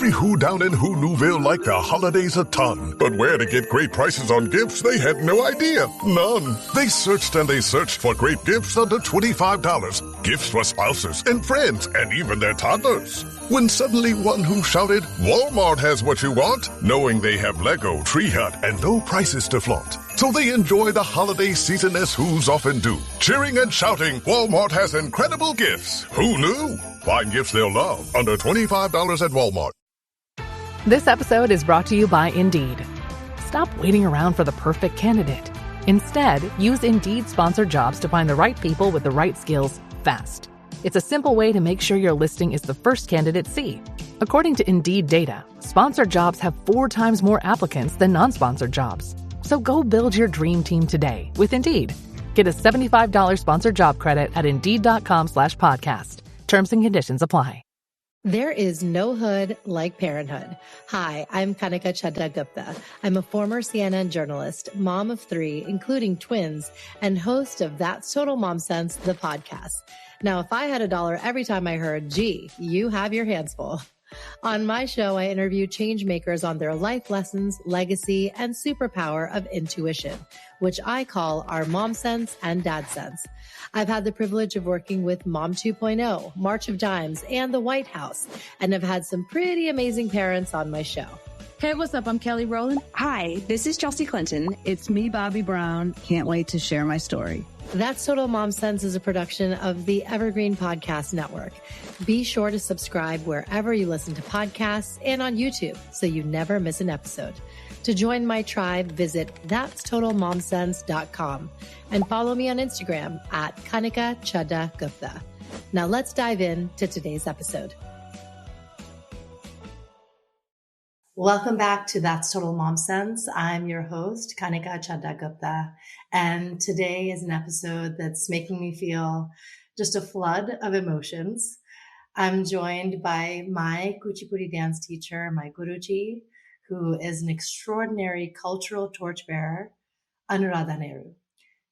Every who down in Who Newville liked the holidays a ton. But where to get great prices on gifts, they had no idea. None. They searched and they searched for great gifts under $25. Gifts for spouses and friends and even their toddlers. When suddenly one who shouted, Walmart has what you want, knowing they have Lego, Tree Hut, and no prices to flaunt. So they enjoy the holiday season as who's often do. Cheering and shouting, Walmart has incredible gifts. Who knew? Find gifts they'll love under $25 at Walmart. This episode is brought to you by Indeed. Stop waiting around for the perfect candidate. Instead, use Indeed sponsored jobs to find the right people with the right skills fast. It's a simple way to make sure your listing is the first candidates see. According to Indeed data, sponsored jobs have 4 times more applicants than non-sponsored jobs. So go build your dream team today with Indeed. Get a $75 sponsored job credit at Indeed.com/podcast. Terms and conditions apply. There is no hood like parenthood. Hi, I'm Kanika Chadda-Gupta. I'm a former CNN journalist, mom of 3, including twins, and host of That's Total Mom Sense, the podcast. Now, if I had $1 every time I heard, gee, you have your hands full. On my show, I interview change makers on their life lessons, legacy, and superpower of intuition, which I call our Mom Sense and Dad Sense. I've had the privilege of working with Mom 2.0, March of Dimes, and the White House, and have had some pretty amazing parents on my show. Hey, what's up? I'm Kelly Rowland. Hi, this is Chelsea Clinton. It's me, Bobby Brown. Can't wait to share my story. That's Total Mom Sense is a production of the Evergreen Podcast Network. Be sure to subscribe wherever you listen to podcasts and on YouTube so you never miss an episode. To join my tribe, visit that'stotalmomsense.com and follow me on Instagram at Kanika Chadda-Gupta. Now let's dive into today's episode. Welcome back to That's Total Mom Sense. I'm your host, Kanika Chadda-Gupta, and today is an episode that's making me feel just a flood of emotions. I'm joined by my Kuchipudi dance teacher, my Guruji, who is an extraordinary cultural torchbearer, Anuradha Nehru.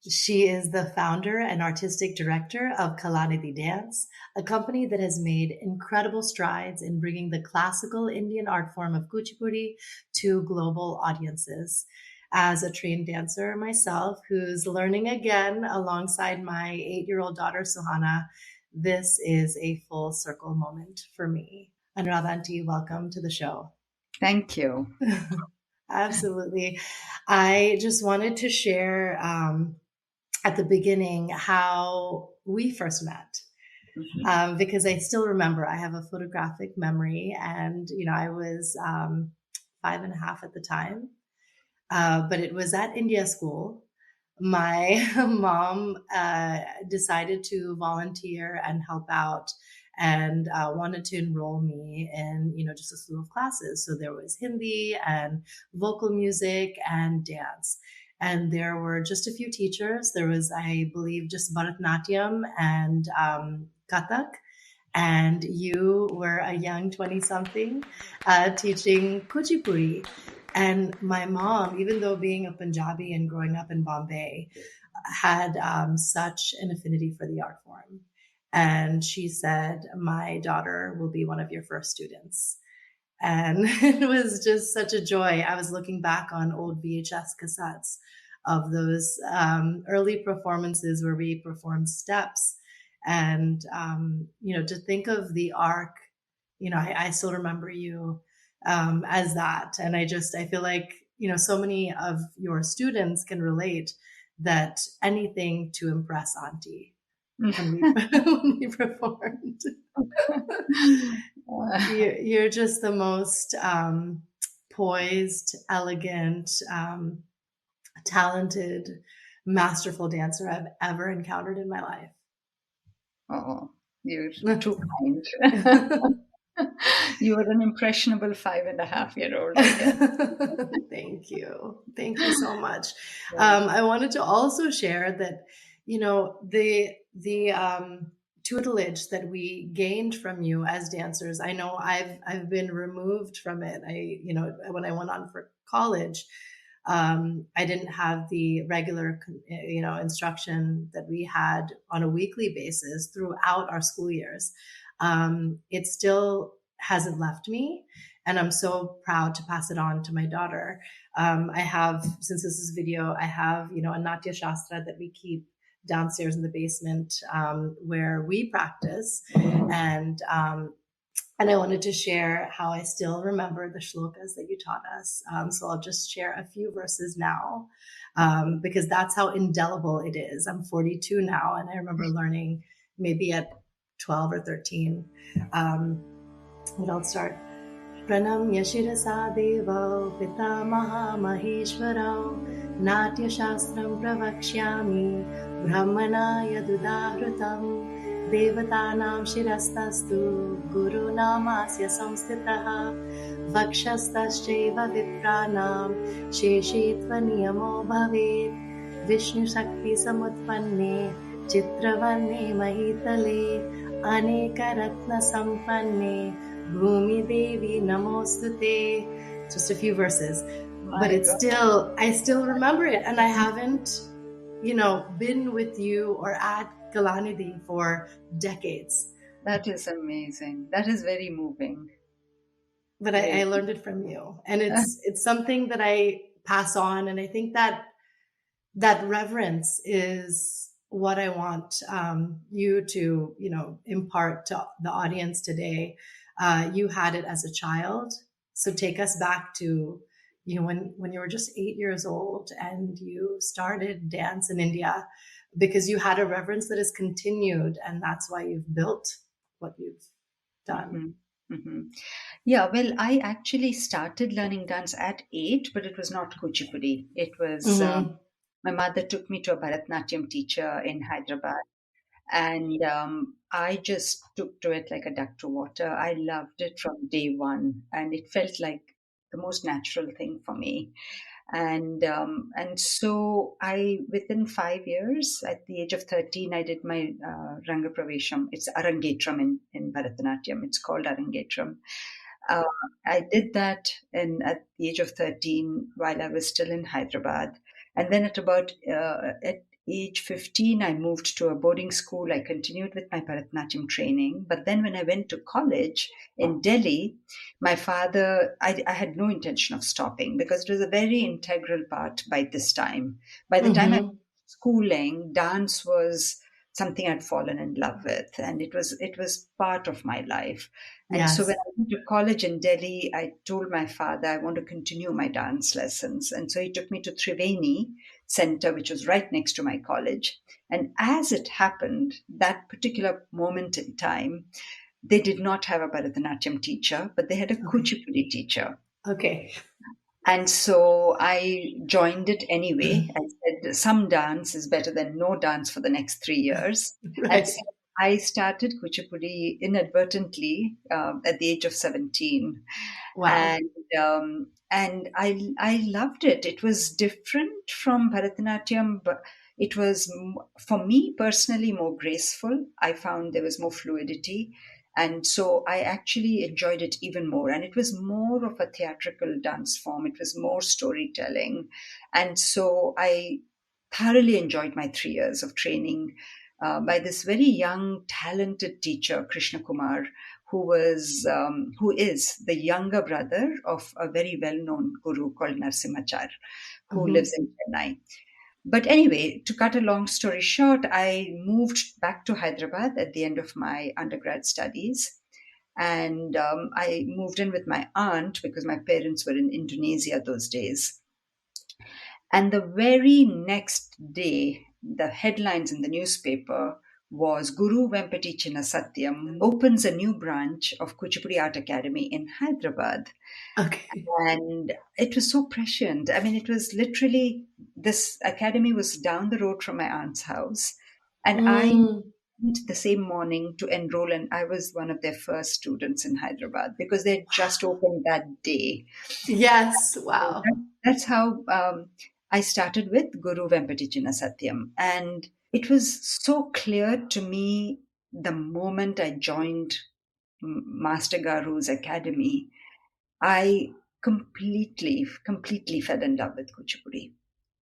She is the founder and artistic director of Kalanidhi Dance, a company that has made incredible strides in bringing the classical Indian art form of Kuchipudi to global audiences. As a trained dancer myself, who's learning again alongside my 8-year-old daughter, Suhana, this is a full circle moment for me. Anuradha Auntie, welcome to the show. Thank you. Absolutely. I just wanted to share at the beginning how we first met, because I still remember. I have a photographic memory, and I was 5.5 at the time, but it was at India school. My mom decided to volunteer and help out, and wanted to enroll me in just a slew of classes. So there was Hindi and vocal music and dance. And there were just a few teachers. There was, I believe, just Bharatanatyam and Kathak. And you were a young 20-something teaching Kuchipudi. And my mom, even though being a Punjabi and growing up in Bombay, had such an affinity for the art form. And she said, my daughter will be one of your first students. And it was just such a joy. I was looking back on old VHS cassettes of those early performances where we performed steps. And, to think of the arc, I still remember you as that. And I feel like, so many of your students can relate that anything to impress Auntie when we performed. You're just the most poised, elegant, talented, masterful dancer I've ever encountered in my life. Oh, you're too kind. You were an impressionable 5.5-year-old. Thank you. Thank you so much. I wanted to also share that, the tutelage that we gained from you as dancers. I know I've been removed from it. When I went on for college, I didn't have the regular, instruction that we had on a weekly basis throughout our school years. It still hasn't left me. And I'm so proud to pass it on to my daughter. I have, since this is video, I have, a Natya Shastra that we keep downstairs in the basement where we practice. And I wanted to share how I still remember the shlokas that you taught us. So I'll just share a few verses now, because that's how indelible it is. I'm 42 now, and I remember learning maybe at 12 or 13. But I'll start. Pranamya Shirasa Devo Pitamaha Maheshwarao Natya Shastram Pravakshyami Brahmanaya Dudahrutam Devatanam Shirastastu Guru Namasya Samstitaha Vakshastascheva Vipranam Sheshitva Niyamo Bhavet Vishnu Shakti Samutpanne Chitravanne Mahitale Aneka Ratna Sampanne Bhumi Devi Namostute. Just a few verses. But I still remember it. And I haven't, been with you or at Kalanidhi for decades. That is amazing. That is very moving. But I learned it from you. And it's something that I pass on. And I think that reverence is what I want you to, impart to the audience today. You had it as a child. So take us back to, when you were just 8 years old and you started dance in India, because you had a reverence that has continued, and that's why you've built what you've done. Mm-hmm. Mm-hmm. Yeah, well, I actually started learning dance at 8, but it was not Kuchipudi. It was, my mother took me to a Bharatanatyam teacher in Hyderabad. And I just took to it like a duck to water. I loved it from day one, and it felt like the most natural thing for me. And so within 5 years, at the age of 13, I did my Ranga Pravesham. It's Arangetram in Bharatanatyam. It's called Arangetram. I did that at the age of 13 while I was still in Hyderabad. And then at age 15, I moved to a boarding school. I continued with my Bharatanatyam training. But then when I went to college in Delhi, my father, I had no intention of stopping because it was a very integral part by this time. By the time I was schooling, dance was something I'd fallen in love with, and it was part of my life. And so when I went to college in Delhi, I told my father I want to continue my dance lessons. And so he took me to Triveni Center, which was right next to my college. And as it happened, that particular moment in time, they did not have a Bharatanatyam teacher, but they had a Kuchipudi teacher. Okay. And so I joined it anyway. I said, some dance is better than no dance for the next 3 years. Right. And so I started Kuchipudi inadvertently at the age of 17. Wow. And I loved it. It was different from Bharatanatyam, but it was, for me personally, more graceful. I found there was more fluidity. And so I actually enjoyed it even more. And it was more of a theatrical dance form. It was more storytelling. And so I thoroughly enjoyed my 3 years of training by this very young, talented teacher, Krishna Kumar, who is the younger brother of a very well-known guru called Narsimhachar, who lives in Chennai. But anyway, to cut a long story short, I moved back to Hyderabad at the end of my undergrad studies. And I moved in with my aunt because my parents were in Indonesia those days. And the very next day, the headlines in the newspaper was Guru Vempati Satyam opens a new branch of Kuchipudi Art Academy in Hyderabad. Okay. And it was so prescient. I mean, it was literally, this academy was down the road from my aunt's house. And I went the same morning to enroll, and I was one of their first students in Hyderabad because they had just opened that day. Yes, wow. That's how I started with Guru Vempati Satyam. And it was so clear to me the moment I joined Master Garu's academy, I completely fell in love with Kuchipudi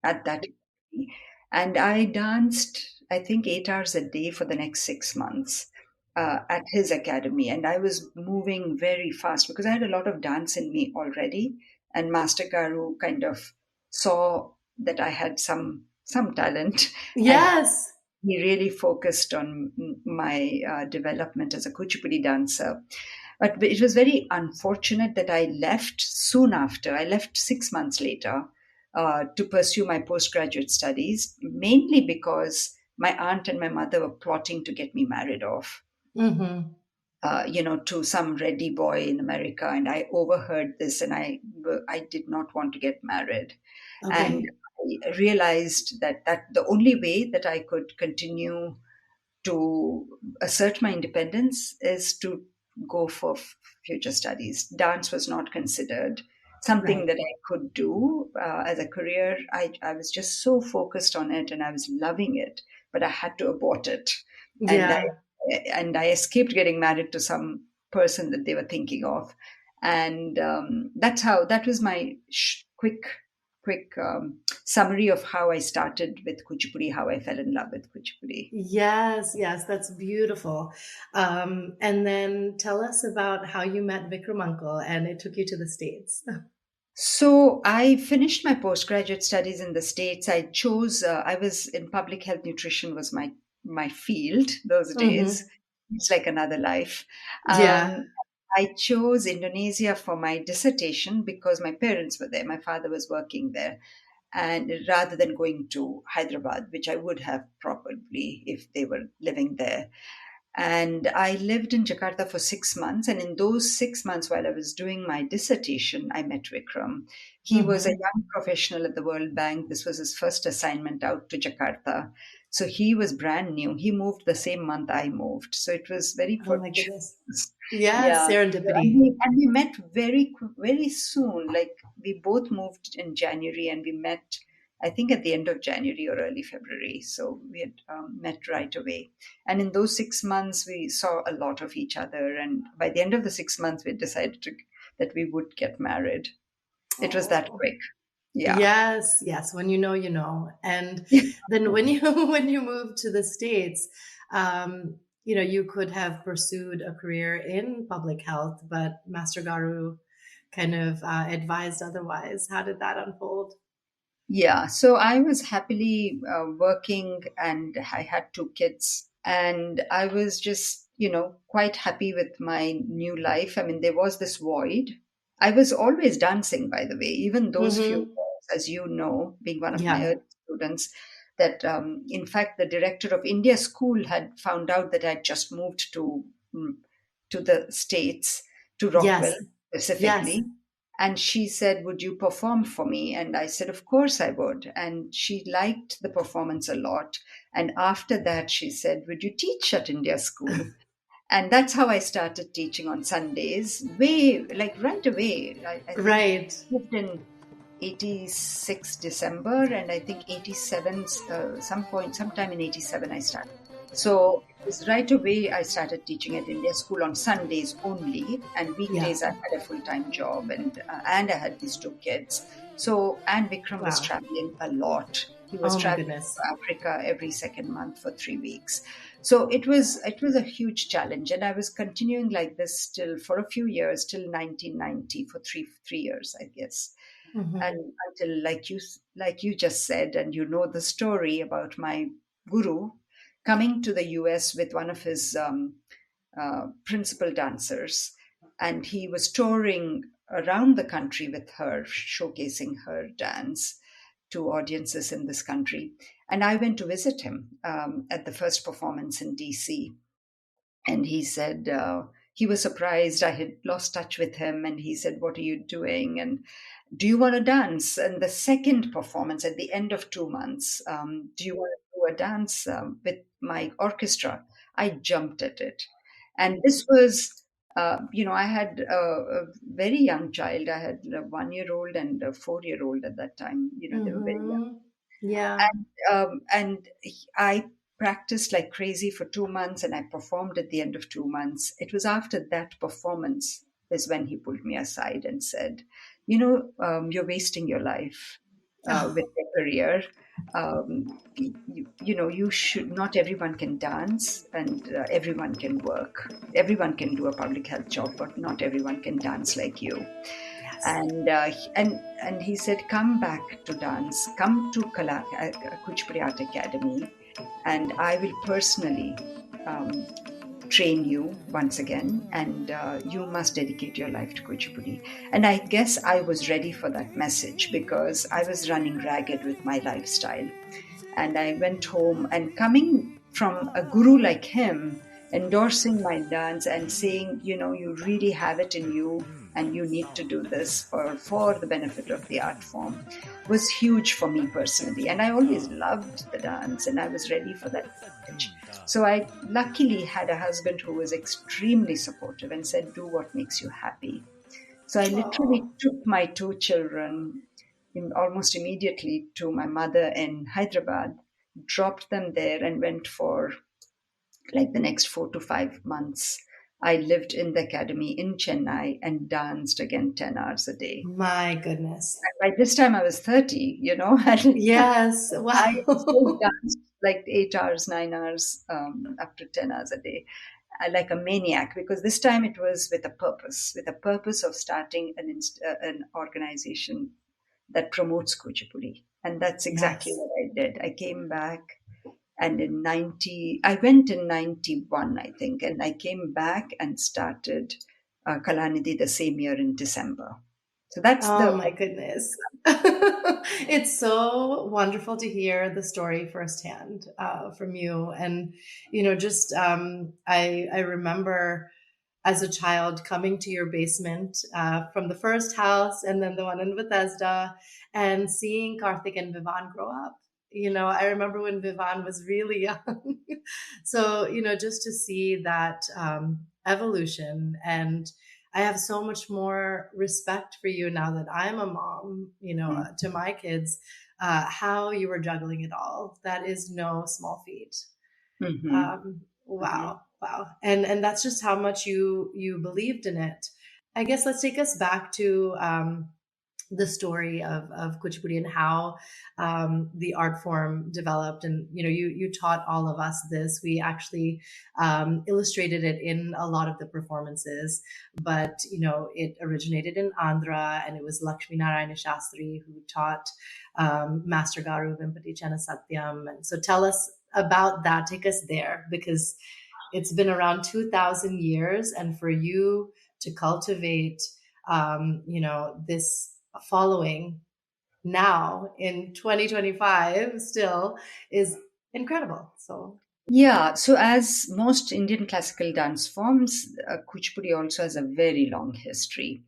at that time. And I danced, I think, 8 hours a day for the next 6 months. at his academy, and I was moving very fast because I had a lot of dance in me already, and Master Garu kind of saw that I had some talent, and Yes. he really focused on my development as a Kuchipudi dancer. But it was very unfortunate that I left soon after. I left 6 months later to pursue my postgraduate studies, mainly because my aunt and my mother were plotting to get me married off. Mm-hmm. To some ready boy in America, and I overheard this, and I did not want to get married, and Okay. I realized that the only way that I could continue to assert my independence is to go for future studies. Dance was not considered something Right. that I could do as a career. I was just so focused on it and I was loving it, but I had to abort it. And I, Yeah. and I escaped getting married to some person that they were thinking of. And that was my quick summary of how I started with Kuchipudi, how I fell in love with Kuchipudi. Yes, yes, that's beautiful. And then tell us about how you met Vikram Uncle and it took you to the States. So I finished my postgraduate studies in the States. I was in public health nutrition was my field those days. Mm-hmm. It's like another life. Yeah. Um, I chose Indonesia for my dissertation because my parents were there. My father was working there. And rather than going to Hyderabad, which I would have probably if they were living there. And I lived in Jakarta for 6 months. And in those 6 months, while I was doing my dissertation, I met Vikram. He was a Mm-hmm. young professional at the World Bank. This was his first assignment out to Jakarta. So he was brand new. He moved the same month I moved. So it was very Oh my fortuitous. goodness. Yes, Yeah. And serendipity. we met very soon. Like we both moved in January and we met, I think, at the end of January or early February. So we had met right away. And in those 6 months, we saw a lot of each other. And by the end of the 6 months, we decided that we would get married. It was that Oh. quick. Yeah. Yes, yes. When you know, you know. And then when you when you moved to the States, you could have pursued a career in public health, but Master Garu kind of advised otherwise. How did that unfold? Yeah, so I was happily working and I had two kids, and I was just, quite happy with my new life. I mean, there was this void. I was always dancing, by the way, even those few Mm-hmm. years, as you know, being one of my Yeah. early students, that in fact, the director of India School had found out that I had just moved to the States, to Rockwell Yes. Yes. specifically. And she said, "Would you perform for me?" And I said, "Of course I would." And she liked the performance a lot. And after that, she said, "Would you teach at India School?" And that's how I started teaching on Sundays, like right away. I think Right. moved in 86 December, and I think 87, sometime in 87, I started. So it was right away I started teaching at India School on Sundays only, and Yeah. weekdays I had a full-time job, and I had these two kids. So, and Vikram was Wow. traveling a lot. He was Oh my traveling goodness. to Africa every second month for 3 weeks. So it was a huge challenge, and I was continuing like this still for a few years till 1990 for three years, I guess, Mm-hmm. and until like you just said, and you know the story about my guru coming to the US with one of his principal dancers, and he was touring around the country with her, showcasing her dance to audiences in this country. And I went to visit him at the first performance in DC, and he said he was surprised I had lost touch with him, and he said, "What are you doing? And do you want to dance?" And the second performance at the end of 2 months, "Do you want to do a dance with my orchestra?" I jumped at it. And this was, I had a very young child. I had a 1 year old and a 4 year old at that time. They were very young. Mm-hmm. Yeah. And I practiced like crazy for 2 months, and I performed at the end of 2 months. It was after that performance is when he pulled me aside and said, "You're wasting your life with Oh, your career. You should, not everyone can dance, and everyone can work. Everyone can do a public health job, but not everyone can dance like you. Yes. And he said, come back to dance, come to Kuchipudi Art Academy, and I will personally train you once again, and you must dedicate your life to Kuchipudi. And I guess I was ready for that message, because I was running ragged with my lifestyle. And I went home, and coming from a guru like him, endorsing my dance and saying, you really have it in you, and you need to do this for the benefit of the art form, was huge for me personally. And I always loved the dance, and I was ready for that message. So I luckily had a husband who was extremely supportive and said, do what makes you happy. So I literally took my two children almost immediately to my mother in Hyderabad, dropped them there, and went for like the next 4 to 5 months. I lived in the academy in Chennai and danced again 10 hours a day. My goodness. By this time I was 30, and Yes. I still Wow. danced like 8 hours, 9 hours, up to 10 hours a day, like a maniac, because this time it was with a purpose of starting an organization that promotes Kuchipudi. And that's exactly Yes. what I did. I came back, and I went in 91, I think, and I came back and started Kalanidhi the same year in December. So that's Oh the my goodness. It's so wonderful to hear the story firsthand from you. And, I remember as a child coming to your basement from the first house and then the one in Bethesda, and seeing Karthik and Vivan grow up. I remember when Vivan was really young. So, just to see that evolution. And I have so much more respect for you now that I'm a mom, to my kids, how you were juggling it all. That is no small feat. Mhm. Wow, wow. And that's just how much you believed in it. I guess let's take us back to the story of Kuchipudi and how the art form developed. And you taught all of us this. We actually illustrated it in a lot of the performances, but it originated in Andhra, and it was Lakshmi Narayana Shastri who taught Master Garu Vempati Satyam. And so tell us about that. Take us there, because it's been around 2,000 years, and for you to cultivate this following now in 2025 still is incredible. So Yeah, so as most Indian classical dance forms, Kuchipudi also has a very long history,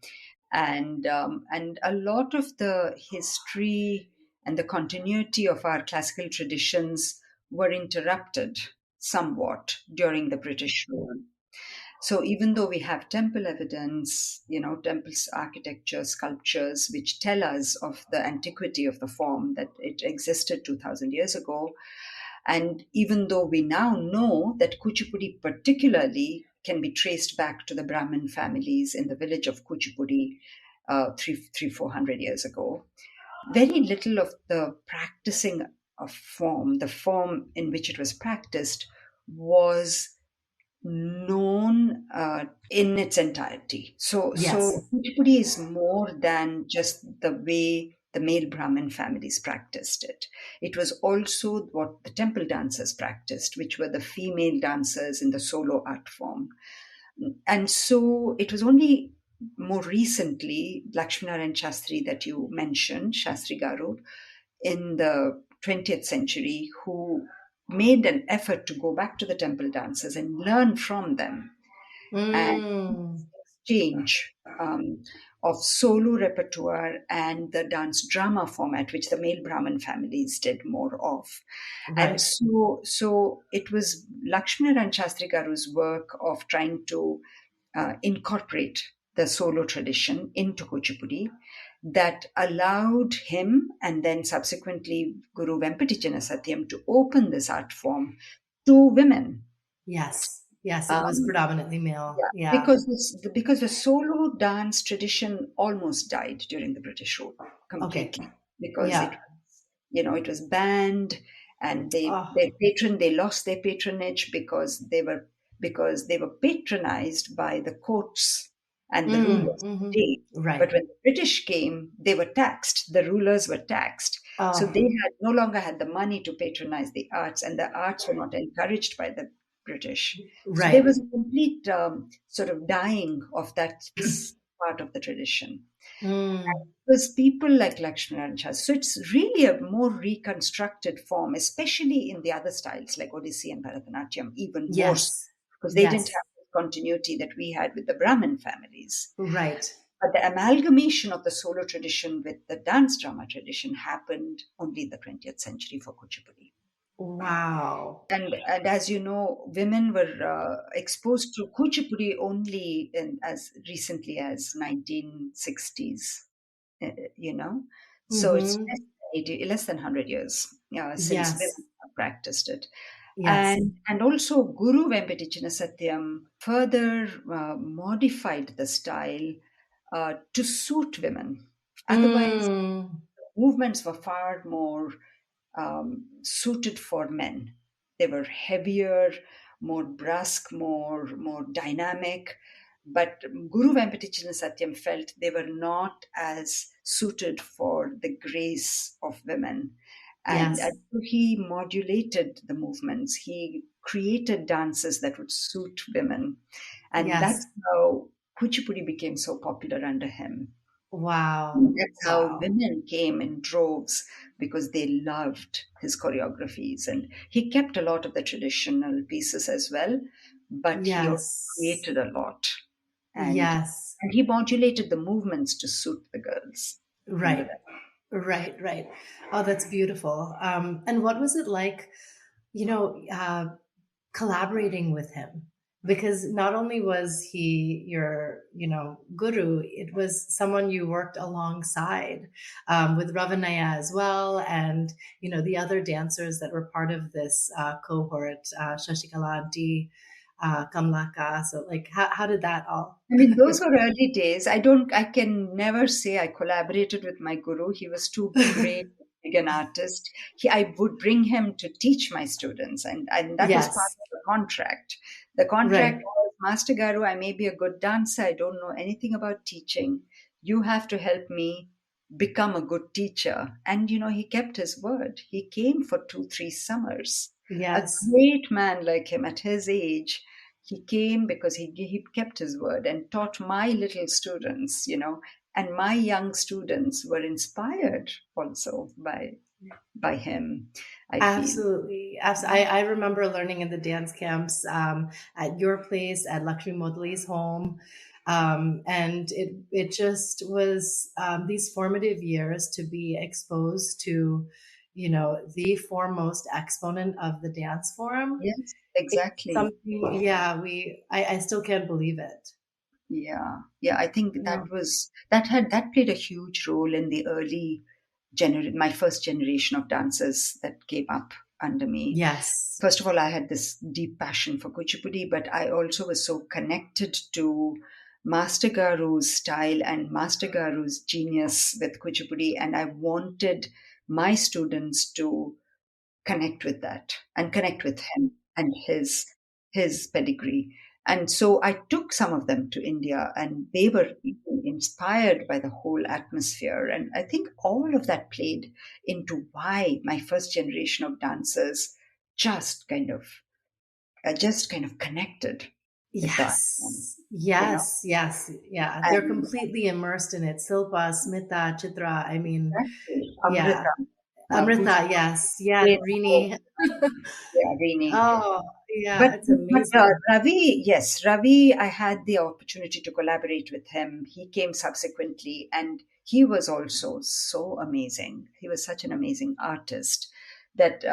and a lot of the history and the continuity of our classical traditions were interrupted somewhat during the British rule. So even though we have temple evidence, temples, architecture, sculptures, which tell us of the antiquity of the form, that it existed 2000 years ago, and even though we now know that Kuchipudi particularly can be traced back to the Brahmin families in the village of Kuchipudi 400 years ago, very little of the practicing of form, the form in which it was practiced, was known in its entirety. So yes, Kuchipudi is more than just the way the male Brahmin families practiced it. It was also what the temple dancers practiced, which were the female dancers in the solo art form. And so it was only more recently, Lakshminarayan Shastri that you mentioned, Shastri Garu, in the 20th century, who made an effort to go back to the temple dancers and learn from them, and mm, exchange of solo repertoire and the dance drama format, which the male Brahmin families did more of. And right, so it was Lakshminarayan Shastri Garu's work of trying to incorporate the solo tradition into Kuchipudi that allowed him, and then subsequently Guru Vempati Satyam, to open this art form to women. yes, it was Um, predominantly male. yeah, Yeah. because the solo dance tradition almost died during the British rule Okay. completely, because Yeah. it was banned, and they Oh. they lost their patronage because they were patronized by the courts and the rulers of the day. But Right. when the British came, they were taxed. The rulers were taxed. So Oh, they had no longer had the money to patronize the arts, and the arts were not encouraged by the British. So there right. was a complete sort of dying of that part of the tradition. Mm, It was people like Lakshminarayan Shastri. So it's really a more reconstructed form, especially in the other styles like Odissi and Bharatanatyam, even more so, yes. because they didn't Yes. have the continuity that we had with the Brahmin families. Right. But the amalgamation of the solo tradition with the dance drama tradition happened only in the 20th century for Kuchipudi. Wow. And as you know, women were exposed to Kuchipudi only as recently as 1960s. You know, so it's Mm-hmm. less than 100 years since women Yes. have practiced it. Yes. And also Guru Vempati Satyam further modified the style to suit women. Otherwise, Mm, movements were far more suited for men. They were heavier, more brusque, more dynamic. But Guru Venkatachala Satyam felt they were not as suited for the grace of women. And yes. so he modulated the movements. He created dances that would suit women. And Yes. that's how Kuchipudi became so popular under him. Wow. That's how Wow. women came in droves because they loved his choreographies. And he kept a lot of the traditional pieces as well, but he also Yes. created a lot. And, Yes. and he modulated the movements to suit the girls under Right. that. Right. Right. Oh, that's beautiful. And what was it like, you know, collaborating with him? Because not only was he your, guru, it was someone you worked alongside with Ravanaya as well, and the other dancers that were part of this cohort, Shashikala Aunty, Kamlaka. So, like, how did that all? I mean, those were early days. I can never say I collaborated with my guru. He was too brave, big an artist. I would bring him to teach my students, and that was part Yes. of the contract. The contract Right. was, Master Garu, I may be a good dancer. I don't know anything about teaching. You have to help me become a good teacher. And, he kept his word. He came for 2, 3 summers. A Yes. great man like him at his age, he came because he kept his word and taught my little students, and my young students were inspired also by him, I feel. Absolutely. I remember learning in the dance camps at your place, at Lakshmi Modli's home. And it just was these formative years to be exposed to, the foremost exponent of the dance form. Yes, It's exactly. something, yeah, I still can't believe it. Yeah, I think Yeah. that played a huge role in the early my first generation of dancers that came up under me. Yes. First of all, I had this deep passion for Kuchipudi, but I also was so connected to Master Garu's style and Master Garu's genius with Kuchipudi, and I wanted my students to connect with that and connect with him and his pedigree. And so I took some of them to India, and they were even inspired by the whole atmosphere. And I think all of that played into why my first generation of dancers just kind of connected with the art form, Yes. you know. Yes. Yes. Yeah. They're And completely immersed in it. Silpa, Smita, Chitra. I mean, exactly, yeah. Amrita, who's Amrita. Yes. Yes. played the whole, Rini. yeah, Rini. Oh, yeah. But, It's but amazing. Ravi, yes, Ravi, I had the opportunity to collaborate with him. He came subsequently, and he was also so amazing. He was such an amazing artist that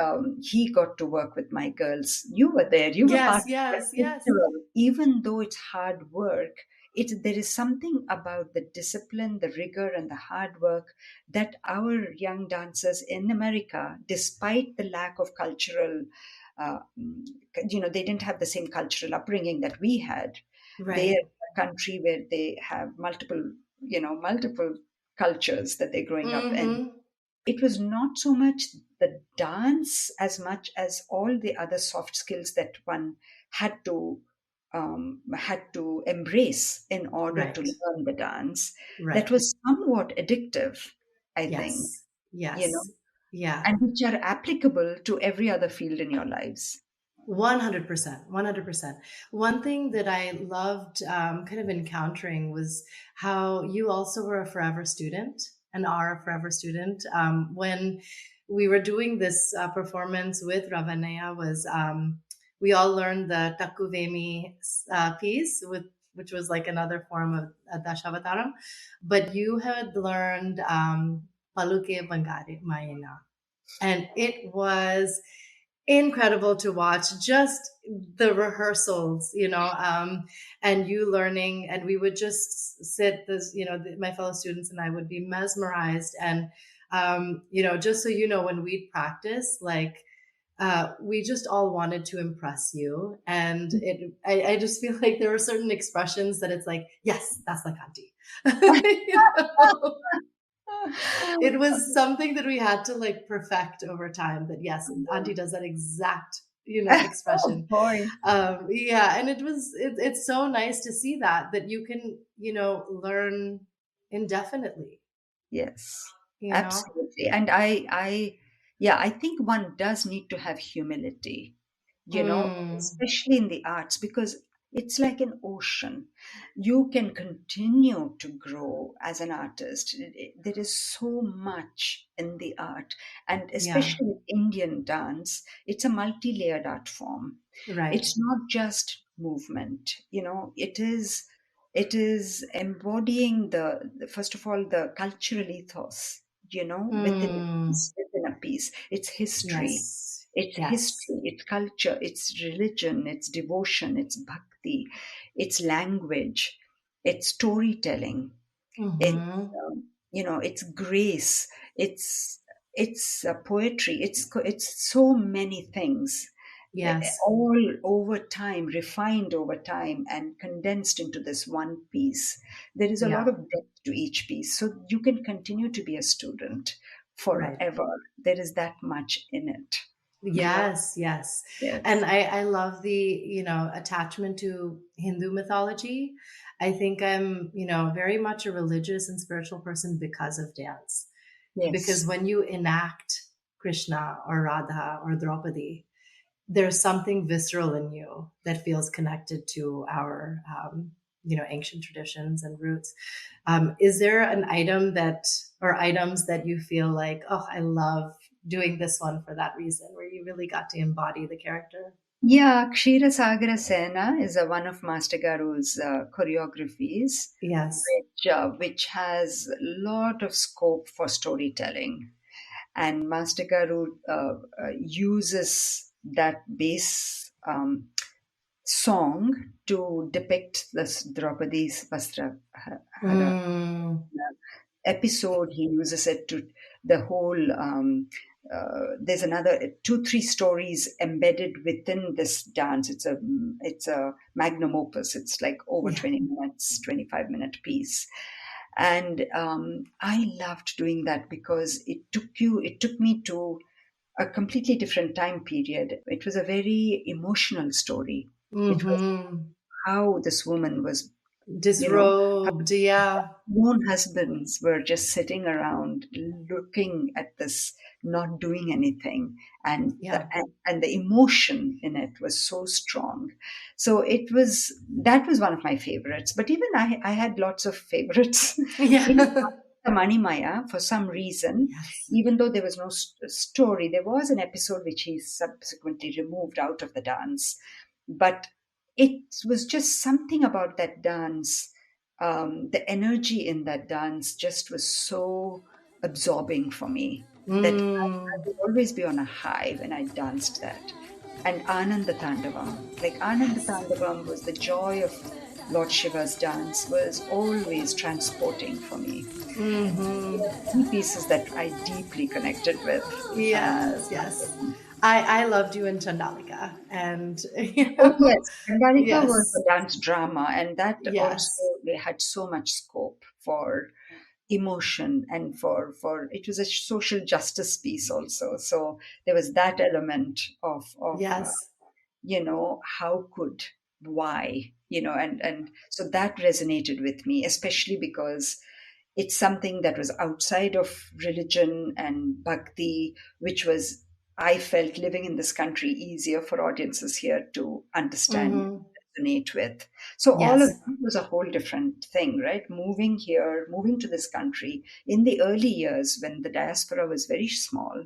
he got to work with my girls. You were there, you were part Yes. of that Yes. Yes. festival. Even though it's hard work, there is something about the discipline, the rigor, and the hard work that our young dancers in America, despite the lack of cultural uh, they didn't have the same cultural upbringing that we had. They're Right. a country where they have multiple cultures that they're growing up in. Mm-hmm. it was not so much the dance as much as all the other soft skills that one had to embrace in order to Right. learn the dance. That Right. was somewhat addictive, I think, Yes. you know, Yes. Yeah. and which are applicable to every other field in your lives. 100%. 100%. One thing that I loved kind of encountering was how you also were a forever student and are a forever student. When we were doing this performance with Ravanaya was we all learned the Takuvemi piece with which was like another form of Dashavataram, but you had learned Paluke Bangare Mayena, and it was incredible to watch just the rehearsals, and you learning, and we would just sit this, my fellow students and I would be mesmerized. And just so you know, when we'd practice, like we just all wanted to impress you. And I just feel like there were certain expressions that it's like, yes, that's like auntie. You know? It was something that we had to like perfect over time, that yes, auntie does that exact Oh expression. boy. Yeah, and it's so nice to see that you can learn indefinitely, Yes, you know absolutely. And yeah, I think one does need to have humility, mm, especially in the arts, because it's like an ocean. You can continue to grow as an artist. There is so much in the art, and yeah, especially with Indian dance, it's a multi-layered art form. right, It's not just movement, it is embodying first of all the cultural ethos, mm, within a piece. It's history, yes, yes, it's culture, it's religion, it's devotion, it's bhakti, it's language, it's storytelling, it's mm-hmm. it's grace, it's poetry, it's so many things, Yes, all over time, refined over time, and condensed into this one piece. There is a lot yeah, of depth to each piece, so you can continue to be a student right. forever. There is that much in it. Yes, yes. And Yes. I love the, attachment to Hindu mythology. I think I'm, very much a religious and spiritual person because of dance. Because Yes. when you enact Krishna or Radha or Draupadi, there's something visceral in you that feels connected to our, ancient traditions and roots. Is there an item or items that you feel like, oh, I love doing this one for that reason, where you really got to embody the character? Yeah, Kshira Sagara Sena is one of Master Garu's choreographies, Yes. which has a lot of scope for storytelling. And Master Garu uses that bass song to depict this Draupadi's Vastra Hara Mm, episode. He uses it to the whole. There's another two, three stories embedded within this dance. It's a magnum opus. It's like over yeah. 20 minutes, 25-minute piece. And I loved doing that because it took me to a completely different time period. It was a very emotional story. It was Mm-hmm. how this woman was, you know, her Disrobed. Yeah. own husbands were just sitting around looking at this, not doing anything, and Yeah. the emotion in it was so strong. So that was one of my favorites. But even I had lots of favorites in Yeah. the Manimaya for some reason. Yes. Even though there was no story, there was an episode which he subsequently removed out of the dance. But it was just something about that dance. The energy in that dance just was so absorbing for me that I Mm. would always be on a high when I danced that. And Ananda Tandavam, like Ananda Tandavam was the joy of Lord Shiva's dance, was always transporting for me. Mm-hmm. Three pieces that I deeply connected with. Um, Yes, yes. I loved you in Chandalika, and oh yes, Gandharika was yes, a dance drama, and that also yes, they had so much scope for emotion, and for it was a social justice piece also. So there was that element of Yes. how could, why, and so that resonated with me, especially because it's something that was outside of religion and bhakti, which was, I felt, living in this country, easier for audiences here to understand, Hmm. resonate with. So all of Yes. that was a whole different thing, right? Moving here, moving to this country in the early years when the diaspora was very small,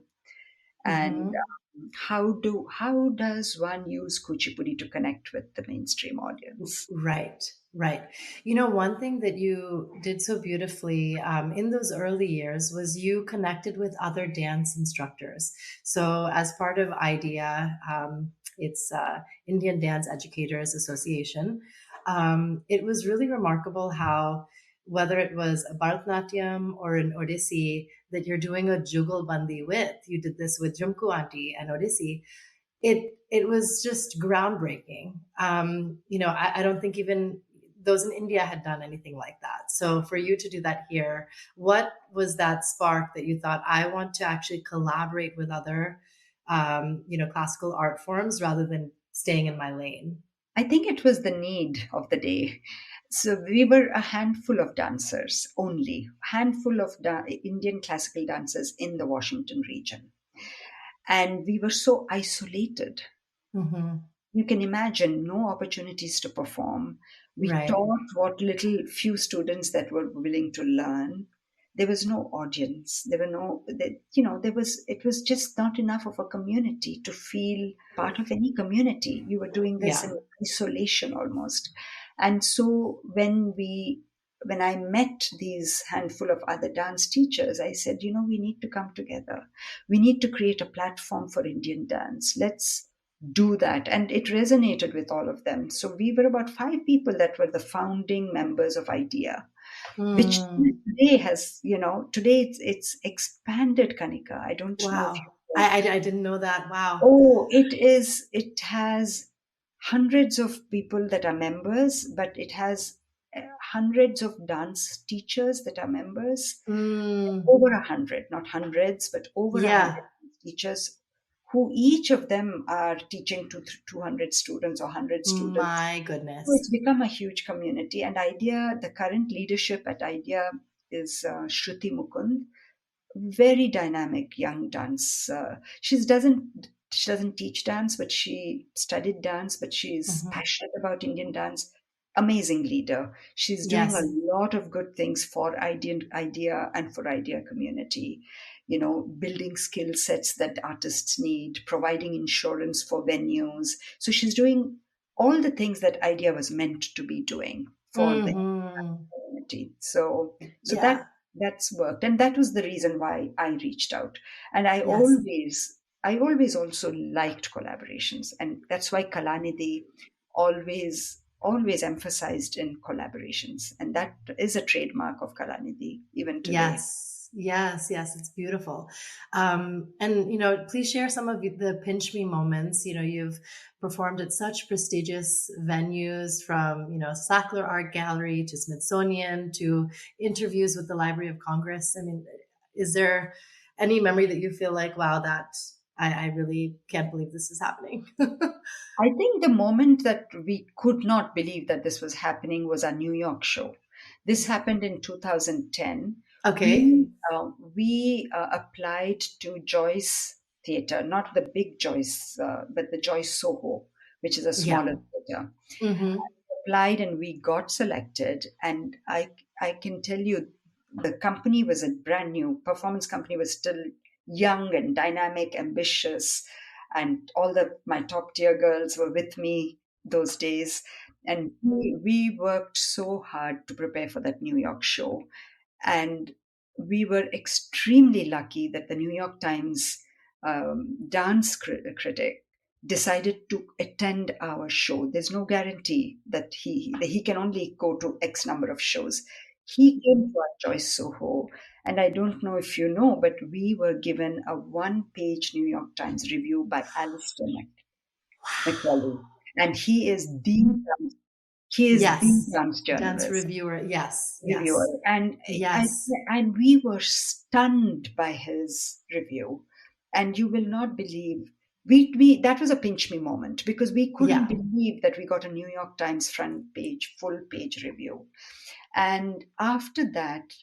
and Hmm. how does one use Kuchipudi to connect with the mainstream audience? Right, right. One thing that you did so beautifully in those early years was you connected with other dance instructors. So, as part of IDEA, it's Indian Dance Educators Association. It was really remarkable how, whether it was a Bharatanatyam or an Odissi that you're doing a Jugalbandi with, you did this with Jumku Auntie and Odissi, it was just groundbreaking. I don't think even those in India had done anything like that. So for you to do that here, what was that spark that you thought, I want to actually collaborate with other, classical art forms rather than staying in my lane? I think it was the need of the day. So we were a handful of dancers, only handful of Indian classical dancers in the Washington region, and we were so isolated. Hmm. You can imagine, no opportunities to perform. We Right. taught what little few students that were willing to learn. There was no audience. There were no, it was just not enough of a community to feel part of any community. You were doing this Yeah. in isolation almost. And so when I met these handful of other dance teachers, I said, we need to come together. We need to create a platform for Indian dance. Let's do that. And it resonated with all of them. So we were about 5 people that were the founding members of IDEA, which Mm. today has, today it's expanded, Kanika. I don't know if Wow. you know. I didn't know that. Wow. Oh, it has hundreds of people that are members, but it has hundreds of dance teachers that are members, Mm. over 100, not hundreds, but over 100 Yeah. teachers, who each of them are teaching to 200 students or 100 students. My So it's goodness. become a huge community. And IDEA, the current leadership at IDEA is Shruti Mukund, very dynamic young dance. She doesn't teach dance, but she studied dance, but she's Hmm. passionate about Indian dance. Amazing leader. She's doing a Yes. lot of good things for idea and for idea community. Building skill sets that artists need, providing insurance for venues. So she's doing all the things that idea was meant to be doing for the Hmm. community. So Yeah. that's worked, and that was the reason why I reached out. And Yes. I always also liked collaborations, and that's why Kalanidhi always emphasized in collaborations, and that is a trademark of Kalanidhi even today. Yes. Yes. Yes. It's beautiful. And, please share some of the pinch me moments. You've performed at such prestigious venues from, Sackler Art Gallery to Smithsonian to interviews with the Library of Congress. I mean, is there any memory that you feel like, wow, that I really can't believe this is happening? I think the moment that we could not believe that this was happening was our New York show. This happened in 2010. Okay. We applied to Joyce Theatre, not the big Joyce, but the Joyce Soho, which is a Yeah. smaller theatre. Hmm. Applied and we got selected. And I can tell you, the company was a brand new performance company, was still young and dynamic, ambitious, and all the my top tier girls were with me those days. And we worked so hard to prepare for that New York show. And we were extremely lucky that the New York Times dance critic decided to attend our show. There's no guarantee that he can only go to X number of shows. He came to our Joyce Soho, and I don't know if you know, but we were given a one-page New York Times review by Alistair McCullough, and he is the He is the Yes. dance Dance journalist, reviewer. Yes. reviewer. Yes. And Yes. we were stunned by his review. And you will not believe, we that was a pinch me moment, because we couldn't Yeah. believe that we got a New York Times front page, full page review. And after that,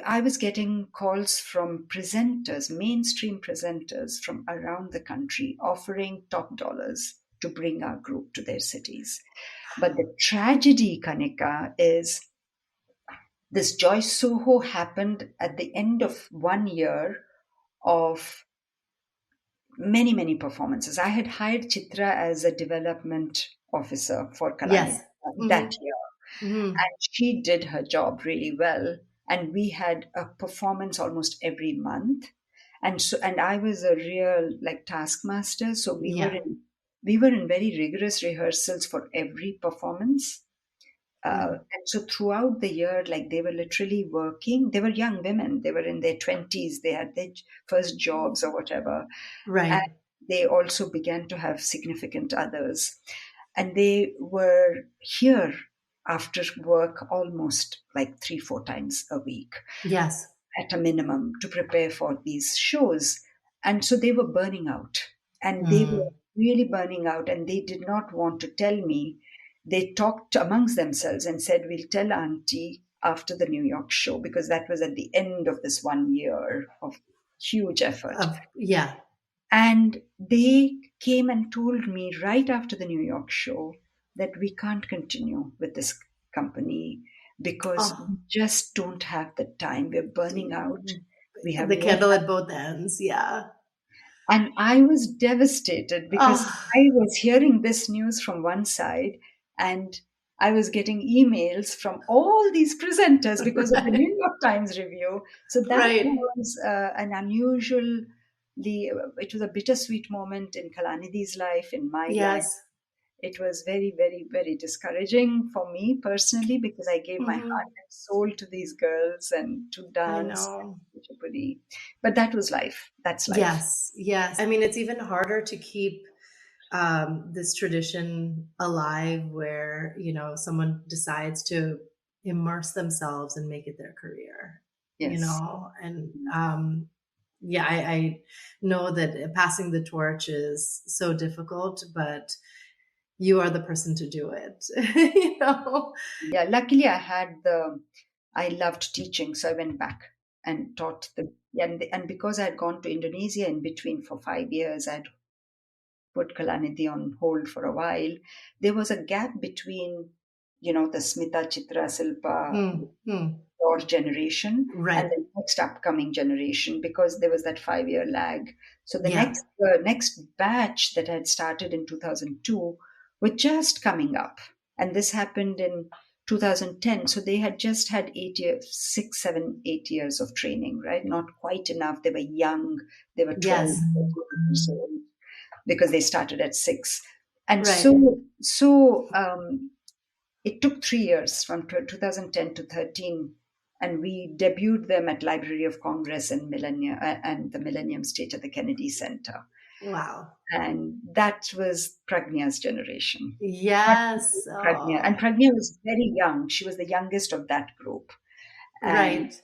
I was getting calls from presenters, mainstream presenters from around the country, offering top dollars to bring our group to their cities. But the tragedy, Kanika, is this Joyce Soho happened at the end of 1 year of many, many performances. I had hired Chitra as a development officer for Kalanidhi Yes. that Mm-hmm. year. Mm-hmm. And she did her job really well. And we had a performance almost every month. And I was a real like taskmaster. So Yeah. we were in very rigorous rehearsals for every performance. And so throughout the year, like they were literally working. They were young women. They were in their 20s. They had their first jobs or whatever. And Right. they also began to have significant others. And they were here after work almost like 3, 4 times a week Yes. at a minimum to prepare for these shows. And so they were burning out. And they were Mm. really burning out. And they did not want to tell me. They talked amongst themselves and said, we'll tell Auntie after the New York show, because that was at the end of this 1 year of huge effort. Yeah. And they came and told me right after the New York show that we can't continue with this company because Oh, we just don't have the time. We're burning out. We have the no candle time. at both ends. Yeah. And I was devastated because Oh, I was hearing this news from one side and I was getting emails from all these presenters because of the right. New York Times review. So that Right. was an unusually, it was a bittersweet moment in Kalanidhi's life, in my life. Yes. It was very, very, very discouraging for me personally because I gave my heart Hmm. and soul to these girls and to I dance know. and Kuchipudi. But that was life. That's life. Yes. Yes. I mean, it's even harder to keep this tradition alive where, someone decides to immerse themselves and make it their career, Yes. and yeah, I know that passing the torch is so difficult, but you are the person to do it, Yeah, luckily I loved teaching, so I went back and taught and because I had gone to Indonesia in between for 5 years, I'd put Kalanidhi on hold for a while. There was a gap between, the Smita, Chitra, Silpa, Hmm. Hmm. your generation and Right. the next upcoming generation because there was that 5 year lag. So the Yeah. next batch that had started in 2002 were just coming up, and this happened in 2010. So they had just had 8 years, 6, 7, 8 years of training, right? Not quite enough. They were young. They were 12, Yes. 13 years old because they started at 6. And Right. it took 3 years from 2010 to 13, and we debuted them at Library of Congress and the Millennium Stage at the Kennedy Center. Wow. And that was Pragna's generation. That Yes. was Pragna. And Oh, Pragna was very young. She was the youngest of that group. And right.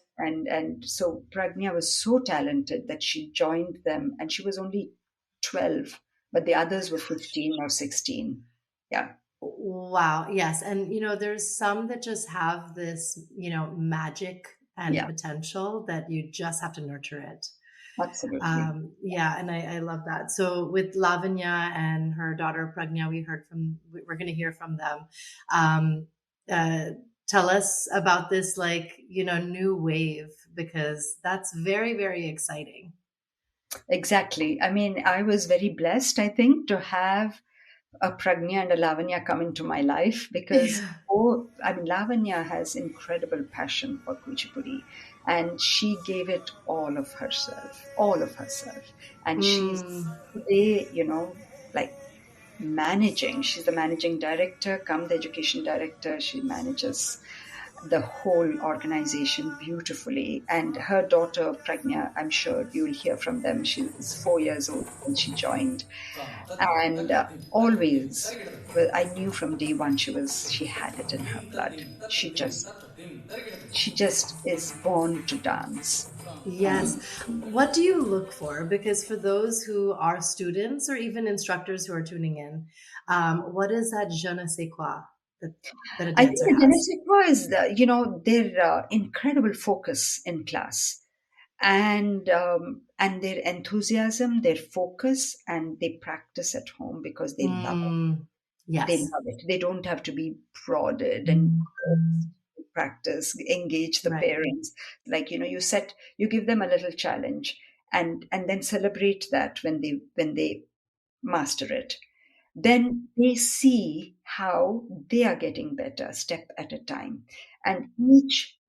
and so Pragna was so talented that she joined them and she was only 12, but the others were 15 or 16. Yeah. Wow. Yes. And, there's some that just have this, magic and Yeah, potential that you just have to nurture it. absolutely. Yeah. And I love that. So with Lavanya and her daughter Pragna, we're going to hear from them. Um, uh, Tell us about this, new wave, because that's very, very exciting. Exactly. I mean, I was very blessed, I think, to have a Pragna and a Lavanya come into my life because, Yeah. Lavanya has incredible passion for Kuchipudi and she gave it all of herself, all of herself. And she's Mm, today, like she's the managing director, come the education director. She manages the whole organization beautifully. And her daughter, Pragna, I'm sure you'll hear from them. She was 4 years old when she joined. And always, well, I knew from day one she had it in her blood. She just is born to dance. Yes. And What do you look for? Because for those who are students or even instructors who are tuning in, what is that je ne sais quoi that, that a I think dancer the has? Genesequa is, their incredible focus in class, and their enthusiasm, their focus, and they practice at home because they love it. Mm, They yes. love it. They don't have to be prodded and practice, engage the Right. parents. Like, you give them a little challenge, and then celebrate that when they master it. Then they see how they are getting better step at a time, and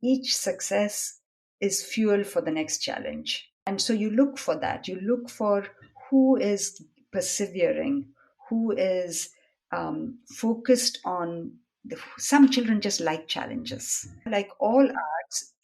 each success is fuel for the next challenge. And so you look for that. You look for who is persevering, who is focused on some children just like challenges. Like all arts,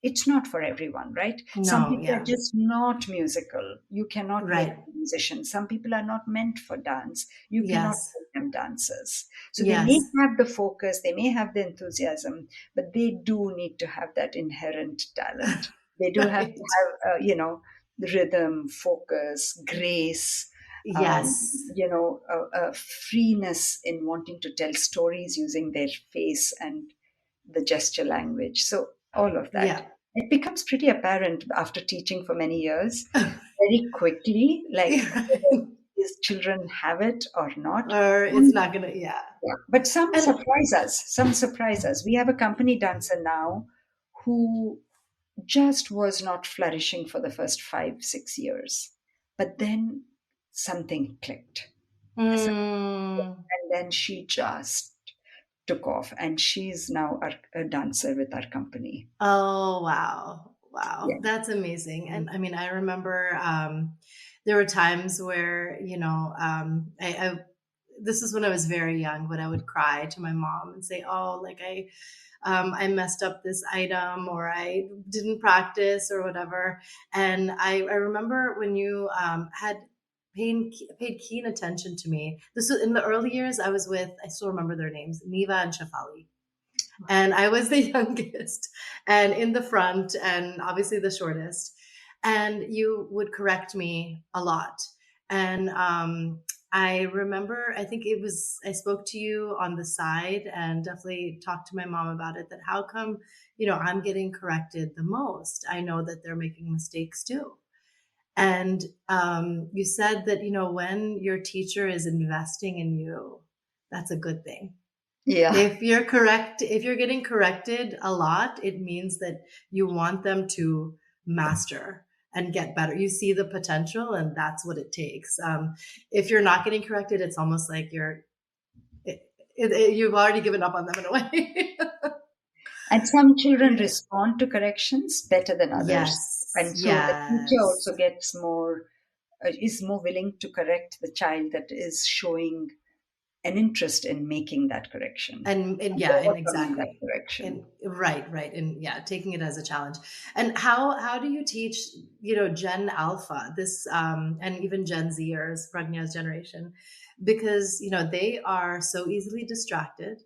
it's not for everyone, right? Some No, people are yeah. just not musical. You cannot make Right. them musicians. Some people are not meant for dance. You cannot Yes. make them dancers. So they may Yes. have the focus, they may have the enthusiasm, but they do need to have that inherent talent. They do have to Right. have, rhythm, focus, grace, Yes. a freeness in wanting to tell stories using their face and the gesture language. So all of that. Yeah. It becomes pretty apparent after teaching for many years, very quickly, like whether these children have it or not. Or it's not gonna, yeah. Yeah. But some And surprise us. Some surprise us. We have a company dancer now who just was not flourishing for the first 5, 6 years. But then something clicked. mm, And then she just took off. And she's now a dancer with our company. oh wow. Yeah. Wow. That's amazing. And I mean, I remember there were times where, I this is when I was very young, but I would cry to my mom and say, "Oh, like I messed up this item, or I didn't practice, or whatever." And I remember when you had paid keen attention to me. This was in the early years. I still remember their names, Neva and Shafali, and I was the youngest and in the front and obviously the shortest. And you would correct me a lot. And I remember, I think I spoke to you on the side and definitely talked to my mom about it, that how come, I'm getting corrected the most? I know that they're making mistakes too. And you said that, when your teacher is investing in you, that's a good thing. Yeah. If you're getting corrected a lot, it means that you want them to master and get better. You see the potential, and that's what it takes. If you're not getting corrected, it's almost like you've already given up on them in a way. And some children Yeah. respond to corrections better than others. Yes, And so the teacher yes. also is more willing to correct the child that is showing an interest in making that correction And and yeah, and overcoming that exactly. correction. And right. And yeah, taking it as a challenge. And how do you teach, Gen Alpha, this and even Gen Zers, Pragna's generation, because they are so easily distracted.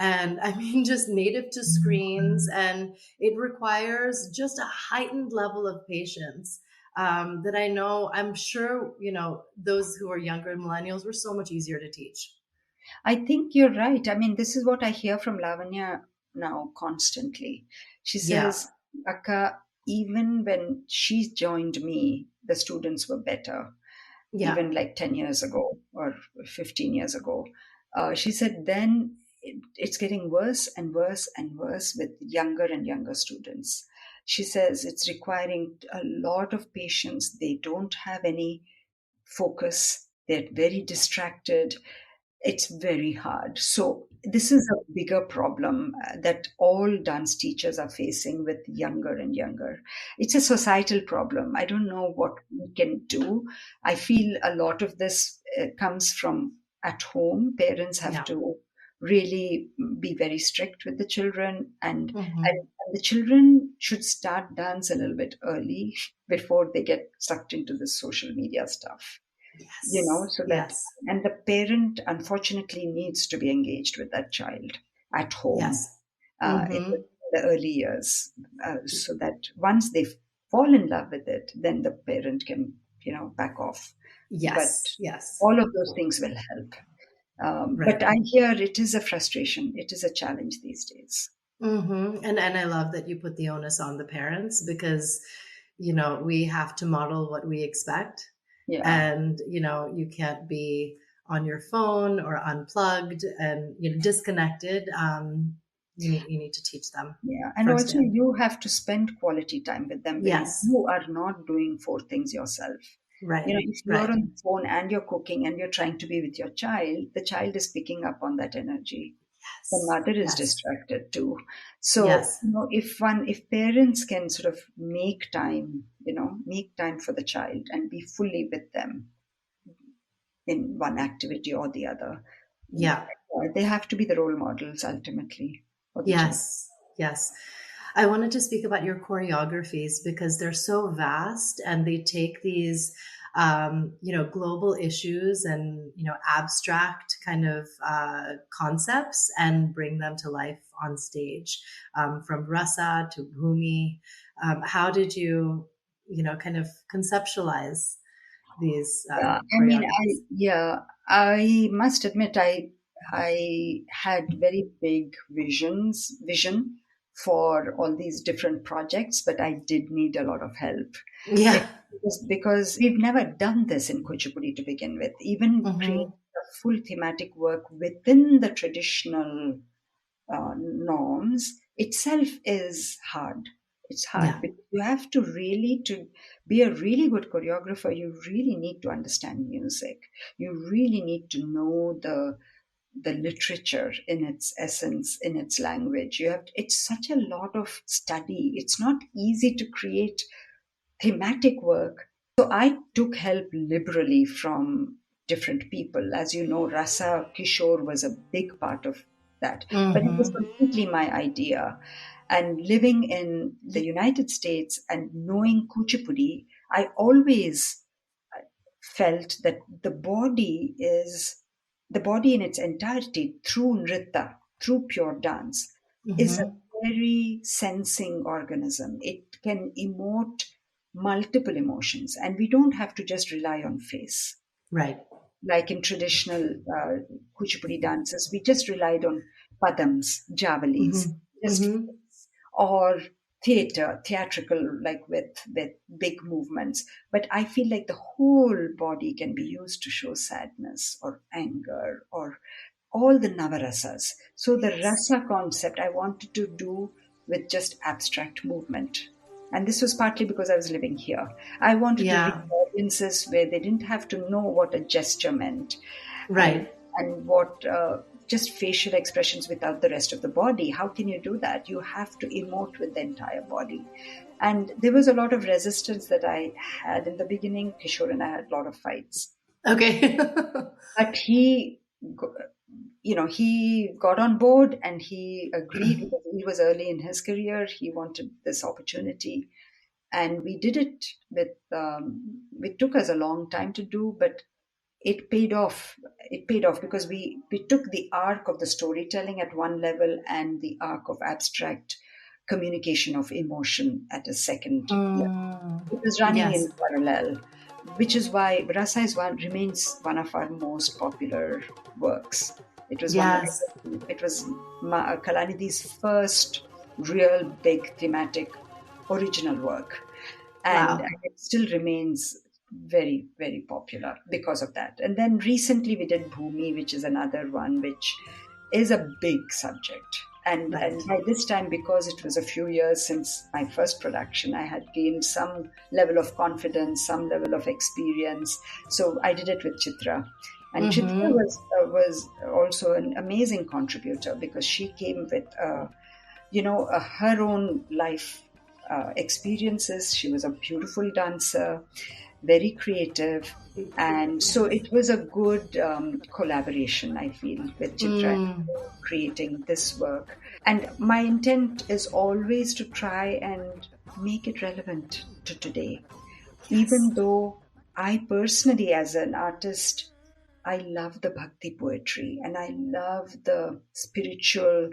And I mean, just native to screens, and it requires just a heightened level of patience. That I'm sure, those who are younger millennials were so much easier to teach. I think you're right. I mean, this is what I hear from Lavanya now constantly. She Yeah. says, Akka, even when she joined me, the students were better, Yeah. even like 10 years ago or 15 years ago. She said, then it's getting worse and worse and worse with younger and younger students. She says it's requiring a lot of patience. They don't have any focus, they're very distracted. It's very hard. So this is a bigger problem that all dance teachers are facing with younger and younger. It's a societal problem. I don't know what we can do. I feel a lot of this comes from at home. Parents have Yeah. to really be very strict with the children, and the children should start dance a little bit early before they get sucked into the social media stuff. Yes. So that, Yes. and the parent unfortunately needs to be engaged with that child at home Yes. in the early years, so that once they fall in love with it, then the parent can, back off. But Yes. Yes. all of those things will help. Right. But I hear it is a frustration. It is a challenge these days. And I love that you put the onus on the parents, because we have to model what we expect, Yeah. and you can't be on your phone or unplugged and disconnected. You need to teach them Yeah. And also, firsthand. you have to spend quality time with them when Yes. you are not doing four things yourself. Right. If you're Right. on the phone and you're cooking and you're trying to be with your child, the child is picking up on that energy. The Yes. mother is Yes. distracted too. So, Yes. if parents can sort of make time for the child and be fully with them in one activity or the other, Yeah. they have to be the role models ultimately for the children. Yes. Yes. I wanted to speak about your choreographies, because they're so vast, and they take these, global issues and, abstract kind of concepts, and bring them to life on stage, from rasa to bhumi. How did you, kind of conceptualize these Yeah, choreographies? I must admit, I had very big vision for all these different projects, but I did need a lot of help. Yeah. It was because we've never done this in Kuchipudi to begin with. Even creating a full thematic work within the traditional norms itself is hard. It's hard Yeah. because you have to be a really good choreographer. You really need to understand music. You really need to know the literature in its essence, in its language. It's such a lot of study. It's not easy to create thematic work. So I took help liberally from different people. As you know, Rasa Kishore was a big part of that, but it was completely my idea. And living in the United States and knowing Kuchipudi, I always felt that the body in its entirety through nritta, through pure dance, is a very sensing organism. It can emote multiple emotions, and we don't have to just rely on face. Right. Like in traditional Kuchipudi dances, we just relied on padams, javalis, just or theatrical, like with big movements. But I feel like the whole body can be used to show sadness or anger or all the navarasas. So the rasa concept I wanted to do with just abstract movement. And this was partly because I was living here. I wanted to reach Yeah. audiences where they didn't have to know what a gesture meant, and Right. what just facial expressions without the rest of the body. How can you do that? You have to emote with the entire body. And there was a lot of resistance that I had in the beginning. Kishore and I had a lot of fights. Okay. But he got on board and he agreed because he was early in his career. He wanted this opportunity. And we did it it took us a long time to do, but it paid off. It paid off because we took the arc of the storytelling at one level and the arc of abstract communication of emotion at a second level. It was running Yes. in parallel, which is why remains one of our most popular works. It was Yes. Kalanidhi's first real big thematic original work, and Wow. it still remains very, very popular because of that. And then recently we did Bhumi, which is another one which is a big subject. And by this time, because it was a few years since my first production, I had gained some level of confidence, some level of experience. So I did it with Chitra. And Chitra was also an amazing contributor because she came with, her own life experiences. She was a beautiful dancer, very creative. And so it was a good collaboration, I feel, with Chitra creating this work. And my intent is always to try and make it relevant to today. Even though I personally, as an artist, I love the bhakti poetry and I love the spiritual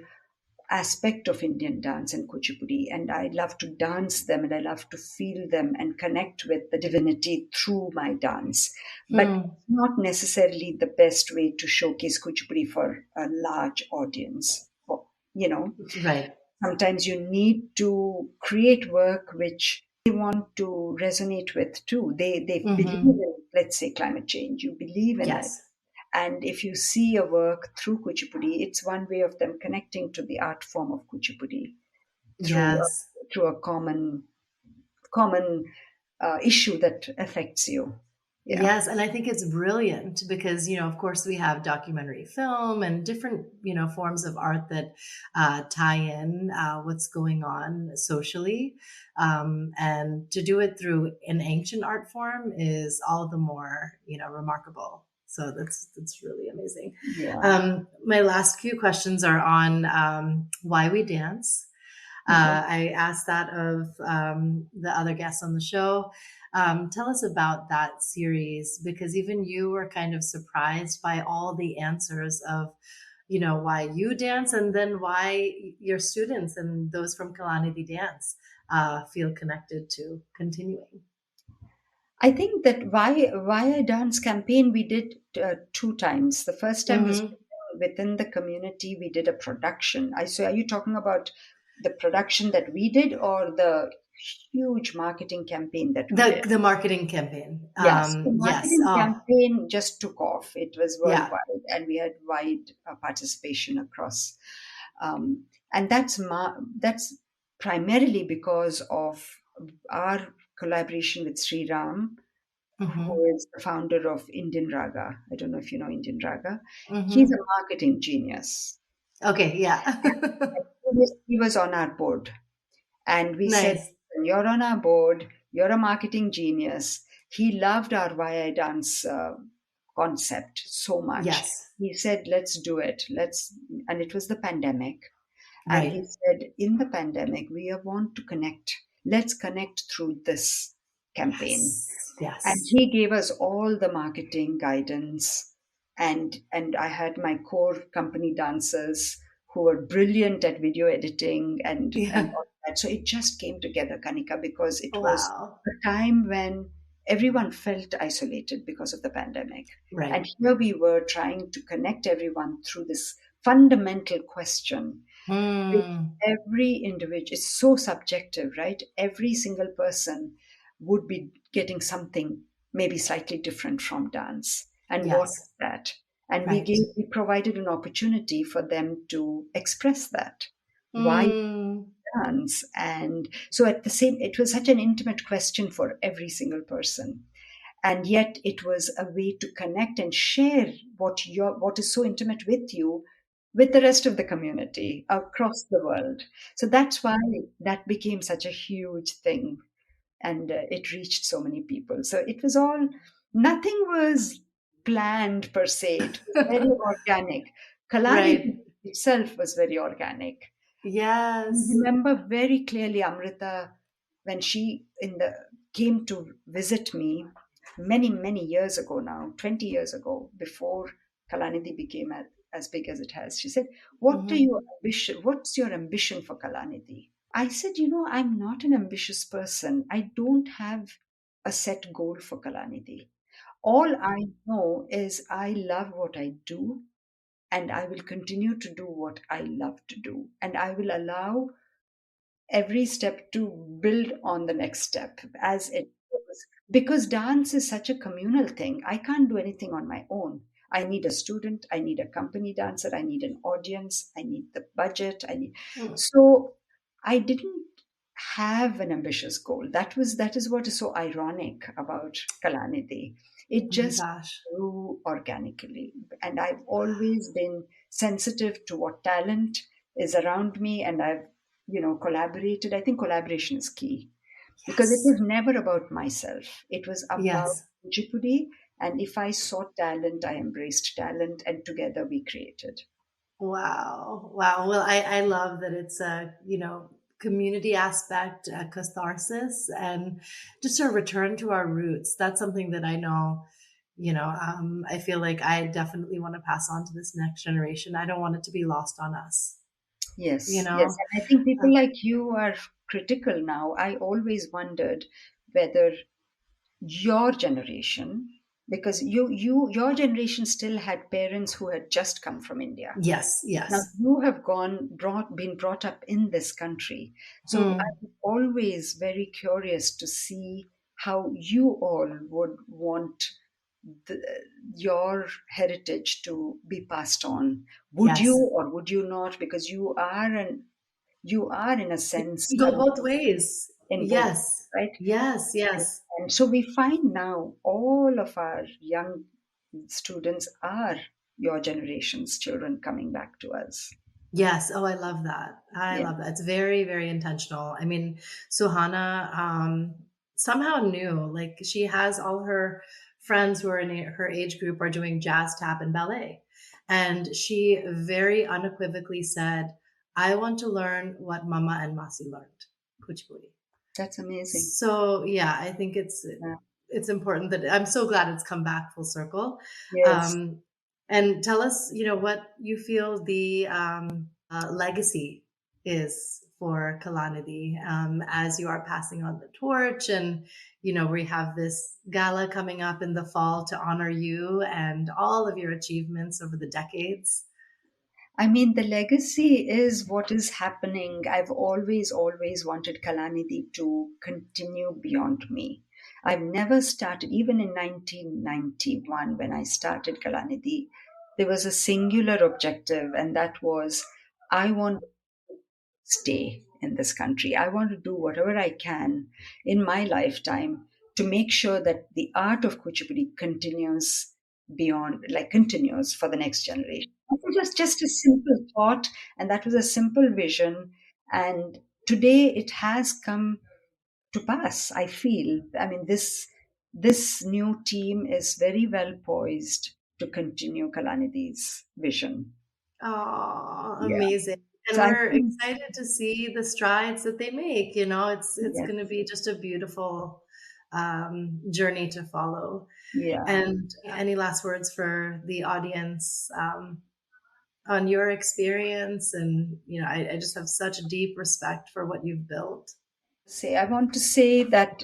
aspect of Indian dance and Kuchipudi, and I love to dance them and I love to feel them and connect with the divinity through my dance. But it's not necessarily the best way to showcase Kuchipudi for a large audience. You know, Right. sometimes you need to create work which they want to resonate with too. They believe in, let's say, climate change. You believe in it. Yes. And if you see a work through Kuchipudi, it's one way of them connecting to the art form of Kuchipudi Yes. through a common issue that affects you. Yeah. Yes, and I think it's brilliant because, of course, we have documentary film and different, forms of art that tie in what's going on socially. And to do it through an ancient art form is all the more, remarkable. So that's really amazing. Yeah. My last few questions are on why we dance. I asked that of the other guests on the show. Tell us about that series, because even you were kind of surprised by all the answers of, why you dance and then why your students and those from Kalanidhi Dance feel connected to continuing. I think that why I dance campaign we did 2 times. The first time was within the community. We did a production. So are you talking about the production that we did or the huge marketing campaign that we did? The marketing campaign. Yes, the marketing yes. campaign just took off. It was worldwide, and we had wide participation across. And that's primarily because of our collaboration with Sri Ram, who is the founder of Indian Raga. I don't know if you know Indian Raga. He's a marketing genius. Okay, yeah. He was on our board. And we Nice. said, you're on our board, you're a marketing genius. He loved our Why I Dance concept so much. Yes. He said, let's do it. And it was the pandemic. Right. And he said, in the pandemic, we want to connect. Let's connect through this campaign. Yes. And he gave us all the marketing guidance. And I had my core company dancers who were brilliant at video editing and all that. So it just came together, Kanika, because it was a time when everyone felt isolated because of the pandemic. Right. And here we were trying to connect everyone through this fundamental question. Every individual, it's so subjective, right? Every single person would be getting something maybe slightly different from dance. And what is that? And we provided an opportunity for them to express that. Why dance? And so it was such an intimate question for every single person. And yet it was a way to connect and share what is so intimate with you with the rest of the community across the world. So that's why that became such a huge thing. And it reached so many people. So it was nothing was planned per se. It was very organic. Kalanidhi itself was very organic. Yes. I remember very clearly Amrita when she came to visit me many, many years ago now, 20 years ago, before Kalanidhi became as big as it has. She said, what's your ambition for Kalanidhi? I said, I'm not an ambitious person. I don't have a set goal for Kalanidhi. All I know is I love what I do, and I will continue to do what I love to do. And I will allow every step to build on the next step as it goes. Because dance is such a communal thing. I can't do anything on my own. I need a student, I need a company dancer, I need an audience, I need the budget, So I didn't have an ambitious goal. That is what is so ironic about Kalanidhi. It just grew organically. And I've always been sensitive to what talent is around me, and I've collaborated. I think collaboration is key because it Yes. was never about myself. It was about Yes. Kuchipudi. And if I saw talent, I embraced talent, and together we created. Wow. Wow. Well, I love that it's a, community aspect, a catharsis, and just a return to our roots. That's something that I know, I feel like I definitely want to pass on to this next generation. I don't want it to be lost on us, you Yes, yes. know? And I think people Uh, like you are critical now. I always wondered whether your generation, because your generation still had parents who had just come from India. yes, Now yes. you have been brought up in this country. So Mm, I'm always very curious to see how you all would want the, your heritage to be passed on. Would you yes. or would you not? Because you are in a sense You go both ways. in both, Yes. right? Yes, And, yes. and so we find now all of our young students are your generation's children coming back to us. Yes. Oh, I love that. I Yeah. love that. It's very, very intentional. I mean, Suhana somehow knew, like, she has all her friends who are in her age group are doing jazz, tap, and ballet. And she very unequivocally said, I want to learn what Mama and Masi learned, Kuchipudi. That's amazing. So yeah, I think Yeah. it's important that I'm so glad it's come back full circle. Yes. Um, and tell us, what you feel the legacy is for Kalanidhi as you are passing on the torch. And, we have this gala coming up in the fall to honor you and all of your achievements over the decades. I mean, the legacy is what is happening. I've always wanted Kalanidhi to continue beyond me. I've never started, even in 1991, when I started Kalanidhi, there was a singular objective, and that was I want to stay in this country. I want to do whatever I can in my lifetime to make sure that the art of Kuchipudi continues for the next generation. It was just a simple thought, and that was a simple vision. And today it has come to pass. I feel. I mean, this new team is very well poised to continue Kalanidhi's vision. Oh, Yeah. amazing. And So I we're think, excited to see the strides that they make. It's yeah, going to be just a beautiful journey to follow. yeah. And any last words for the audience on your experience? And, I just have such deep respect for what you've built. I want to say that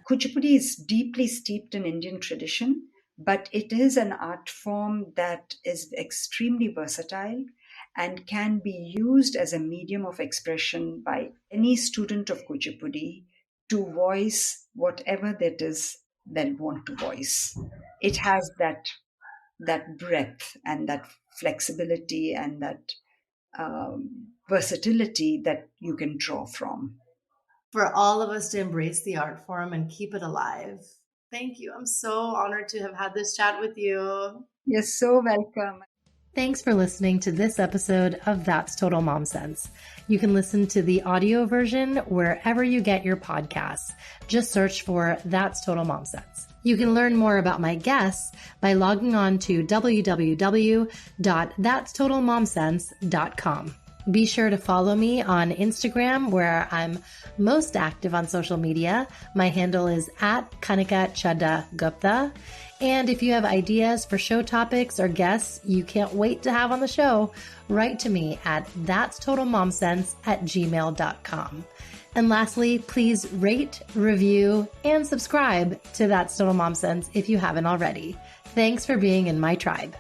Kuchipudi is deeply steeped in Indian tradition, but it is an art form that is extremely versatile and can be used as a medium of expression by any student of Kuchipudi to voice whatever that is they want to voice. It has that breadth and that flexibility and that versatility that you can draw from. For all of us to embrace the art form and keep it alive. Thank you. I'm so honored to have had this chat with you. You're so welcome. Thanks for listening to this episode of That's Total Mom Sense. You can listen to the audio version wherever you get your podcasts. Just search for That's Total Mom Sense. You can learn more about my guests by logging on to www.thatstotalmomsense.com. Be sure to follow me on Instagram, where I'm most active on social media. My handle is @Kanika Chadda-Gupta. And if you have ideas for show topics or guests you can't wait to have on the show, write to me at thatstotalmomsense@gmail.com. And lastly, please rate, review, and subscribe to That's Total Mom Sense if you haven't already. Thanks for being in my tribe.